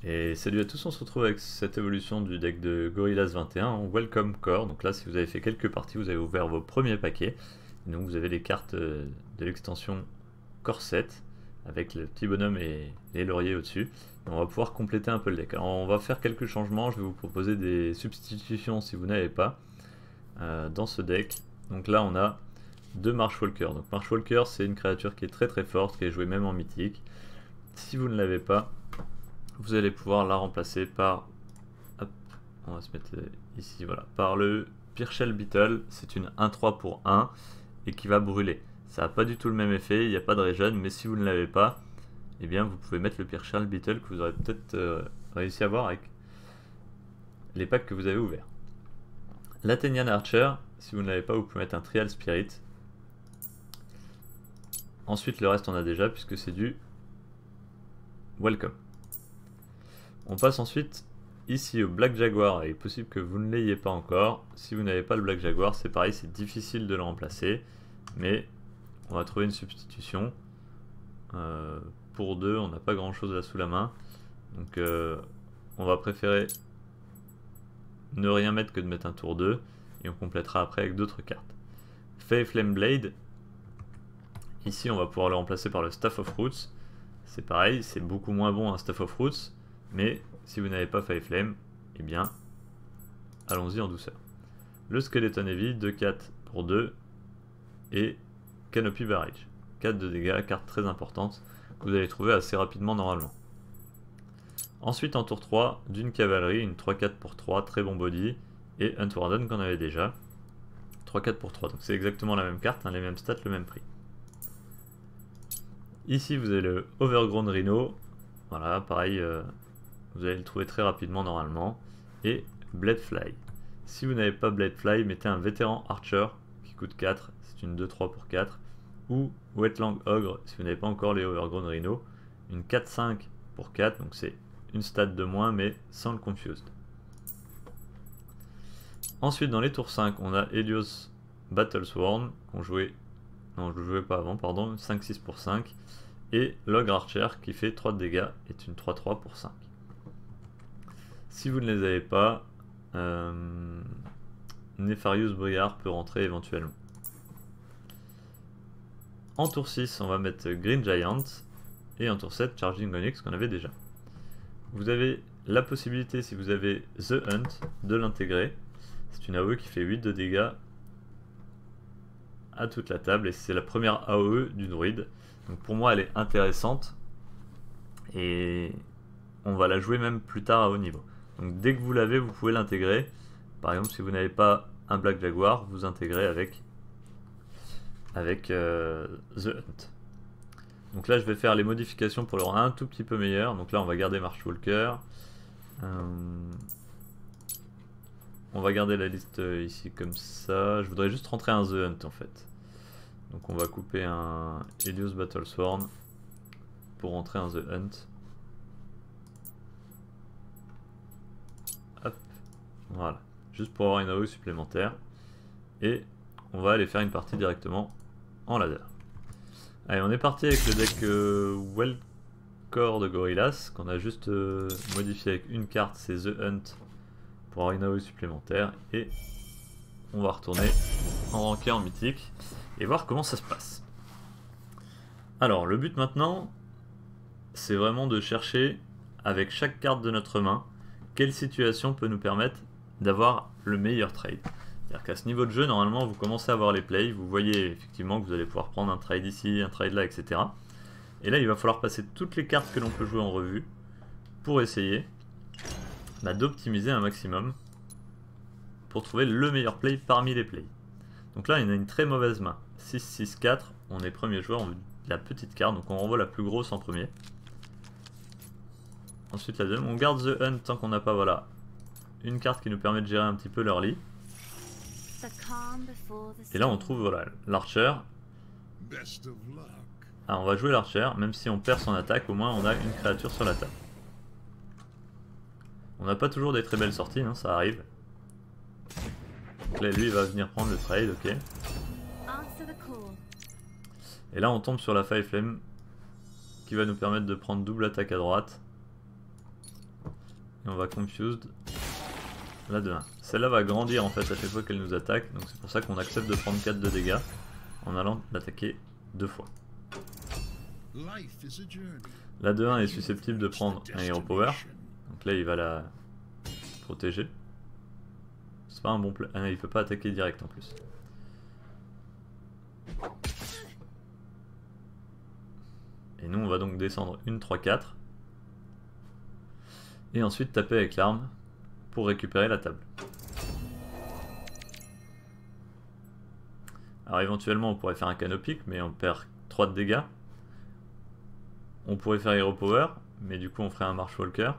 Et salut à tous, on se retrouve avec cette évolution du deck de Gorillaz 21 en Welcome Core. Donc là, si vous avez fait quelques parties, vous avez ouvert vos premiers paquets. Et donc vous avez les cartes de l'extension Core 7 avec le petit bonhomme et les lauriers au-dessus. On va pouvoir compléter un peu le deck. Alors on va faire quelques changements, je vais vous proposer des substitutions si vous n'avez pas dans ce deck. Donc là on a deux Marshwalker. Donc Marshwalker, c'est une créature qui est très forte, qui est jouée même en mythique. Si vous ne l'avez pas, vous allez pouvoir la remplacer par, hop, on va se mettre ici, voilà, par le Pirchel Beetle. C'est une 1-3 pour 1 et qui va brûler. Ça n'a pas du tout le même effet, il n'y a pas de regen, mais si vous ne l'avez pas, eh bien vous pouvez mettre le Pirchel Beetle que vous aurez peut-être réussi à avoir avec les packs que vous avez ouverts. L'Athenian Archer, si vous ne l'avez pas, vous pouvez mettre un Trial Spirit. Ensuite le reste on a déjà puisque c'est du Welcome. On passe ensuite ici au Black Jaguar, il est possible que vous ne l'ayez pas encore. Si vous n'avez pas le Black Jaguar, c'est pareil, c'est difficile de le remplacer, mais on va trouver une substitution. Pour 2, on n'a pas grand chose là sous la main, donc on va préférer ne rien mettre que de mettre un tour 2, et on complétera après avec d'autres cartes. Fae Flame Blade, ici on va pouvoir le remplacer par le Staff of Roots. C'est pareil, c'est beaucoup moins bon un Staff of Roots, mais si vous n'avez pas Fae Flame, eh bien, allons-y en douceur. Le Skeleton Heavy, 2-4 pour 2, et Canopy Barrage. 4 de dégâts, carte très importante, que vous allez trouver assez rapidement normalement. Ensuite en tour 3, d'une cavalerie, une 3-4 pour 3, très bon body, et un Warden qu'on avait déjà. 3-4 pour 3, donc c'est exactement la même carte, hein, les mêmes stats, le même prix. Ici vous avez le Overgrown Rhino, voilà, pareil, vous allez le trouver très rapidement normalement. Et Bladefly. Si vous n'avez pas Bladefly, mettez un vétéran Archer qui coûte 4, c'est une 2-3 pour 4. Ou Wetland Ogre, si vous n'avez pas encore les Overgrown Rhino, une 4-5 pour 4, donc c'est une stat de moins mais sans le Confused. Ensuite dans les tours 5, on a Helios Battlesworn, qu'on jouait, non je ne le jouais pas avant, pardon, 5-6 pour 5. Et Logre Archer qui fait 3 de dégâts, est une 3-3 pour 5. Si vous ne les avez pas, Nefarious Briar peut rentrer éventuellement. En tour 6, on va mettre Green Giant, et en tour 7, Charging Onyx qu'on avait déjà. Vous avez la possibilité, si vous avez The Hunt, de l'intégrer. C'est une AOE qui fait 8 de dégâts à toute la table, et c'est la première AOE du druide. Donc pour moi elle est intéressante, et on va la jouer même plus tard à haut niveau. Donc dès que vous l'avez, vous pouvez l'intégrer. Par exemple, si vous n'avez pas un Black Jaguar, vous intégrez avec The Hunt. Donc là, je vais faire les modifications pour le rendre un tout petit peu meilleur. Donc là, on va garder Marshwalker. On va garder la liste ici comme ça. Je voudrais juste rentrer un The Hunt en fait. Donc on va couper un Helios Battlesworn pour rentrer un The Hunt. Hop, voilà, juste pour avoir une AOE supplémentaire. Et on va aller faire une partie directement en ladder. Allez, on est parti avec le deck Wellcore de Gorillaz, qu'on a juste modifié avec une carte, c'est The Hunt, pour avoir une AOE supplémentaire. Et on va retourner en ranké en mythique et voir comment ça se passe. Alors, le but maintenant, c'est vraiment de chercher, avec chaque carte de notre main, quelle situation peut nous permettre d'avoir le meilleur trade. C'est-à-dire qu'à ce niveau de jeu, normalement, vous commencez à voir les plays, vous voyez effectivement que vous allez pouvoir prendre un trade ici, un trade là, etc. Et là, il va falloir passer toutes les cartes que l'on peut jouer en revue pour essayer d'optimiser un maximum pour trouver le meilleur play parmi les plays. Donc là, il y a une très mauvaise main. 6-6-4, on est premier joueur, on veut la petite carte, donc on renvoie la plus grosse en premier. Ensuite la deuxième, on garde The Hunt tant qu'on n'a pas, voilà, une carte qui nous permet de gérer un petit peu l'early. Et là on trouve, voilà, l'Archer. Ah, on va jouer l'Archer, même si on perd son attaque, au moins on a une créature sur la table. On n'a pas toujours des très belles sorties, hein, ça arrive. Donc là lui il va venir prendre le trade, ok. Et là on tombe sur la Fae Flame qui va nous permettre de prendre double attaque à droite. et on va confused la 2-1. Celle-là va grandir en fait à chaque fois qu'elle nous attaque, donc c'est pour ça qu'on accepte de prendre 4 de dégâts en allant l'attaquer 2 fois. La 2-1 est susceptible de prendre un Hero Power, donc là il va la protéger. C'est pas un bon play. Ah non, il peut pas attaquer direct en plus. Et nous on va donc descendre une 3-4 et ensuite taper avec l'arme pour récupérer la table. Alors éventuellement on pourrait faire un canopic mais on perd 3 de dégâts. On pourrait faire Hero Power mais du coup on ferait un Marshwalker.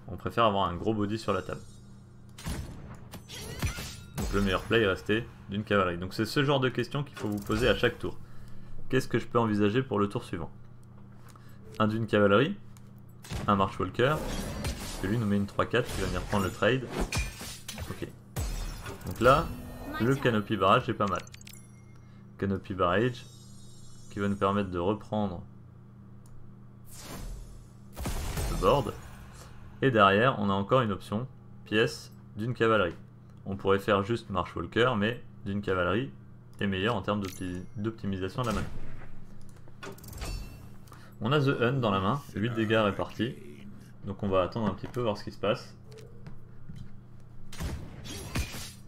On préfère avoir un gros body sur la table. Donc le meilleur play est resté d'une cavalerie. Donc c'est ce genre de questions qu'il faut vous poser à chaque tour. Qu'est-ce que je peux envisager pour le tour suivant? Un d'une cavalerie, un Marshwalker, parce que lui nous met une 3-4 qui va venir prendre le trade. Ok. Donc là, le Canopy Barrage est pas mal. Canopy Barrage qui va nous permettre de reprendre le board. Et derrière, on a encore une option, pièce d'une cavalerie. On pourrait faire juste Marshwalker, mais d'une cavalerie est meilleur en termes d'optimisation de la main. On a The Hunt dans la main, 8 dégâts répartis. Donc on va attendre un petit peu, voir ce qui se passe.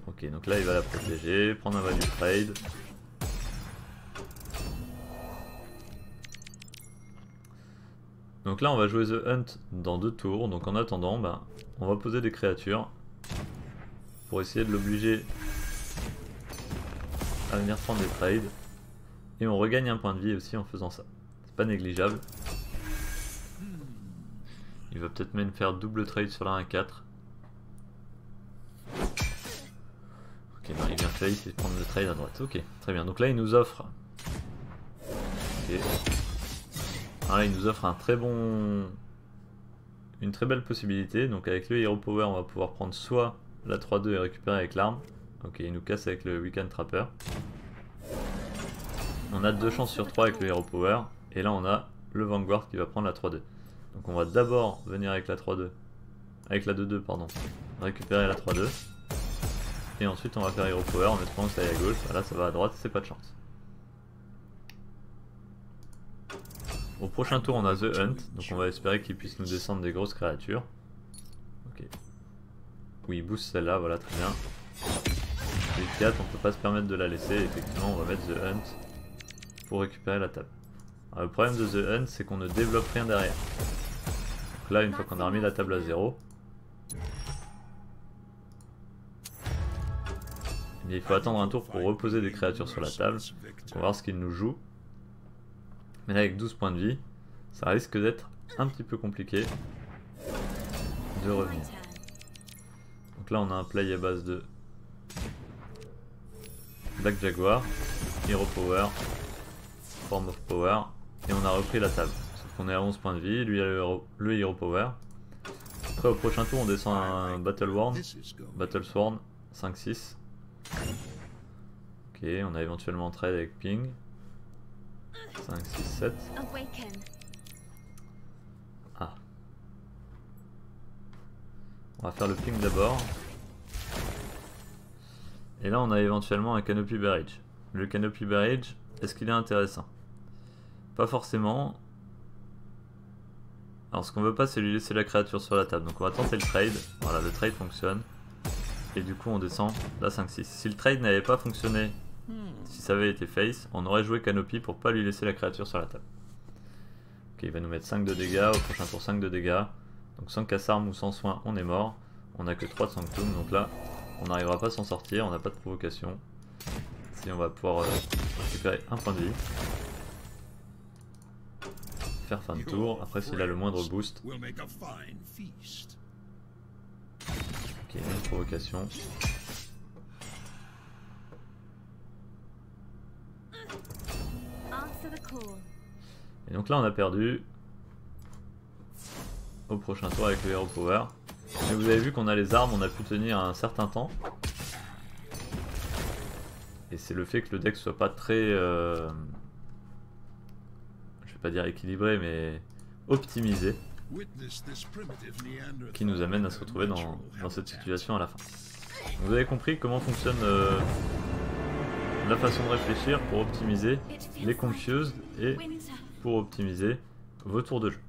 Ok, donc là il va la protéger, prendre un value trade. Donc là on va jouer The Hunt dans 2 tours, donc en attendant, bah, on va poser des créatures pour essayer de l'obliger à venir prendre des trades. Et on regagne un point de vie aussi en faisant ça. C'est pas négligeable. Il va peut-être même faire double trade sur la 1-4. Ok, non, il vient face et prendre le trade à droite. Ok, très bien. Donc là il nous offre... Ok. Alors là il nous offre un très bon... une très belle possibilité. Donc avec le Hero Power on va pouvoir prendre soit la 3-2 et récupérer avec l'arme. Ok, il nous casse avec le Weekend Trapper. On a 2 chances sur 3 avec le Hero Power. Et là on a le Vanguard qui va prendre la 3-2. Donc on va d'abord venir avec la 3-2. Avec la 2-2 pardon. Récupérer la 3-2. Et ensuite on va faire Hero Power en espérant que ça aille à gauche. Là ça va à droite, c'est pas de chance. Au prochain tour on a The Hunt. Donc on va espérer qu'il puisse nous descendre des grosses créatures. Ok. Oui, il booste celle-là, voilà, très bien. Les 4, on peut pas se permettre de la laisser. Effectivement on va mettre The Hunt pour récupérer la table. Alors, le problème de The Hunt c'est qu'on ne développe rien derrière. Donc là une fois qu'on a remis la table à 0, il faut attendre un tour pour reposer des créatures sur la table. On va voir ce qu'il nous joue. Mais là avec 12 points de vie, ça risque d'être un petit peu compliqué de revenir. Donc là on a un play à base de Black Jaguar, Hero Power, Form of Power, et on a repris la table. Sauf qu'on est à 11 points de vie, lui a le Hero Power. Après au prochain tour on descend un Battle Sworn, 5-6. Ok, on a éventuellement un trade avec Ping. 5, 6, 7. Ah. On va faire le Ping d'abord. Et là on a éventuellement un Canopy Barrage. Le Canopy Barrage, est-ce qu'il est intéressant? Pas forcément. Alors ce qu'on veut pas c'est lui laisser la créature sur la table. Donc on va tenter le trade. Voilà, le trade fonctionne. Et du coup on descend la 5-6. Si le trade n'avait pas fonctionné, si ça avait été face, on aurait joué Canopy pour pas lui laisser la créature sur la table. Ok, il va nous mettre 5 de dégâts, au prochain tour 5 de dégâts. Donc sans casse-arme ou sans soin, on est mort. On a que 3 de Sanctum, donc là, on n'arrivera pas à s'en sortir, on n'a pas de provocation. Si on va pouvoir récupérer un point de vie. Faire fin de tour, après s'il a le moindre boost. Ok, une provocation. Et donc là on a perdu au prochain tour avec le Hero Power. Mais vous avez vu qu'on a les armes, on a pu tenir un certain temps. Et c'est le fait que le deck soit pas très... je vais pas dire équilibré mais optimisé. qui nous amène à se retrouver dans cette situation à la fin. Vous avez compris comment fonctionne la façon de réfléchir pour optimiser les confused et pour optimiser vos tours de jeu.